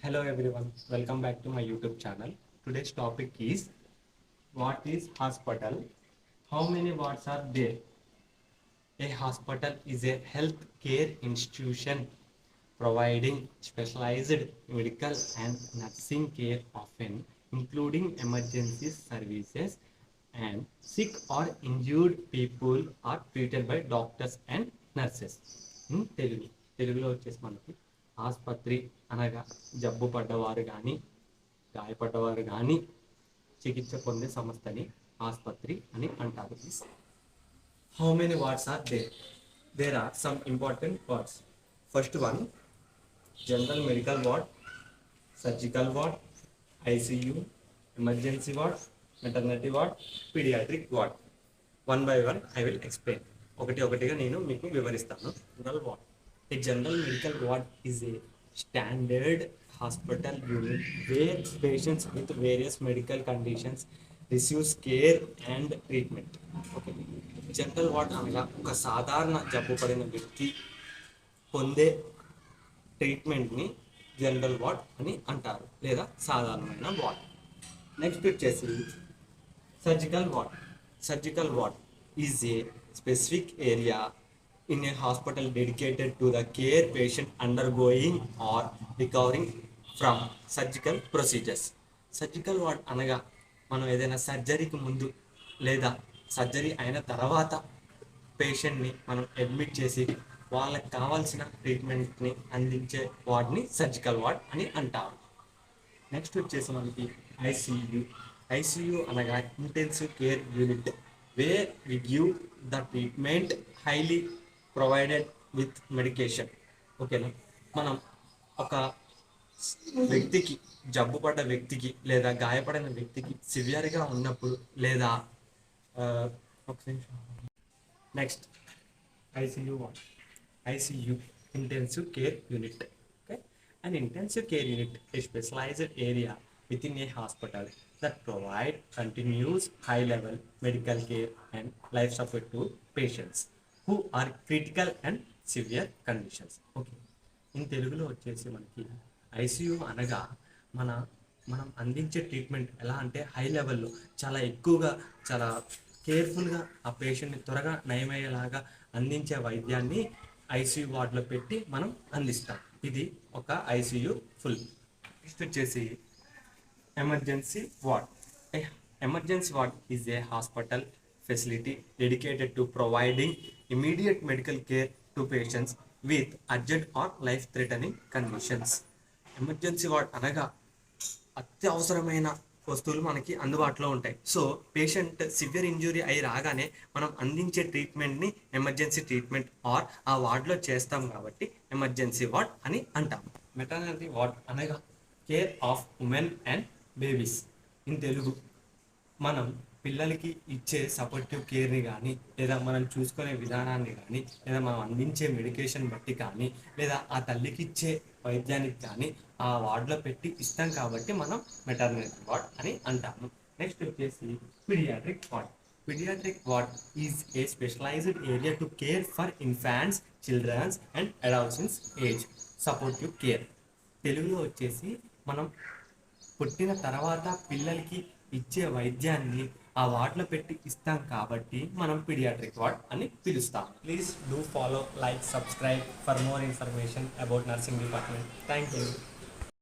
Hello everyone, welcome back to my YouTube channel. Today's topic is what is hospital? How many wards are there? A hospital is a health care institution providing specialized medical and nursing care, often including emergency services, and sick or injured people are treated by doctors and nurses. తెలుగులో వచ్చేసి మనకి ఆసుపత్రి అనగా జబ్బు పడ్డవారు కానీ గాయపడ్డవారు కానీ చికిత్స పొందే సంస్థని ఆసుపత్రి అని అంటారు. How many wards are there? There are some important wards. First one, general medical ward, surgical ward, ICU, emergency ward, maternity ward, pediatric ward. One by one I will explain. ఒకటి ఒకటిగా నేను మీకు వివరిస్తాను. General ward. A general medical ward is a standard hospital unit where patients with various medical conditions receives care and treatment. Okay. General ward అనగా ఒక సాధారణ జబ్బు పడిన వ్యక్తి పొందే ట్రీట్మెంట్ని జనరల్ వార్డ్ అని అంటారు లేదా సాధారణమైన వార్డ్. నెక్స్ట్ వచ్చేసి surgical ward. Surgical ward is A specific area in a hospital dedicated to the care patient undergoing or recovering from surgical procedures. Surgical ward అనగా మనం ఏదైనా సర్జరీకి ముందు లేదా సర్జరీ అయిన తర్వాత పేషెంట్ని మనం అడ్మిట్ చేసి వాళ్ళకి కావాల్సిన ట్రీట్మెంట్ని అందించే వార్డ్ని సర్జికల్ వార్డ్ అని అంటారు. నెక్స్ట్ వచ్చేసి మనకి ఐసీయూ. ఐసీయూ అనగా intensive care unit where we give the treatment highly provided with medication. ఓకేనా, మనం ఒక వ్యక్తికి జబ్బు పడ్డ వ్యక్తికి లేదా గాయపడిన వ్యక్తికి సివియర్గా ఉన్నప్పుడు లేదా next ICU ward. ICU intensive care unit. Okay, and intensive care unit a specialized area within a hospital that provide continuous high level medical care and life support to patients who are critical and severe conditions. Okay, in తెలుగులో వచ్చేసి మనకి ICU అనగా మనం అందించే treatment ఎలా అంటే high లెవెల్లో చాలా ఎక్కువగా చాలా కేర్ఫుల్గా ఆ పేషెంట్ని త్వరగా నయమయ్యేలాగా అందించే వైద్యాన్ని ఐసీయూ వార్డులో పెట్టి మనం అందిస్తాం. ఇది ఒక ఐసీయూ ఫుల్. నెక్స్ట్ వచ్చేసి emergency ward. Emergency ward is a hospital facility dedicated to providing immediate medical care to patients with urgent or life-threatening conditions. Emergency ward అనగా అత్యవసరమైన వస్తువులు మనకి అందుబాటులో ఉంటాయి. సో పేషెంట్ సివియర్ ఇంజురీ అయి రాగానే మనం అందించే ట్రీట్మెంట్ని ఎమర్జెన్సీ ట్రీట్మెంట్ ఆర్ ఆ వార్డులో చేస్తాం కాబట్టి ఎమర్జెన్సీ వార్డ్ అని అంటాం. మెటర్నిటీ వార్డ్ అనగా care of women and babies. In Telugu మనం పిల్లలకి ఇచ్చే సపోర్టివ్ కేర్ని కానీ లేదా మనం చూసుకునే విధానాన్ని కానీ లేదా మనం అందించే మెడికేషన్ బట్టి కానీ లేదా ఆ తల్లికి ఇచ్చే వైద్యానికి కానీ ఆ వార్డులో పెట్టి ఇస్తాం కాబట్టి మనం మెటర్నిటీ వార్డ్ అని అంటాము. నెక్స్ట్ వచ్చేసి pediatric ward. Pediatric ward is a specialized area to care for infants, childrens and adults age supportive care. తెలుగులో వచ్చేసి మనం పుట్టిన తర్వాత పిల్లలకి ఇచ్చే వైద్యాన్ని ఆ వార్డులో పెట్టి ఇస్తాం కాబట్టి మనం పీడియాట్రిక్ వార్డ్ అని పిలుస్తాం. Please do follow, like, subscribe for more information about nursing department. Thank you.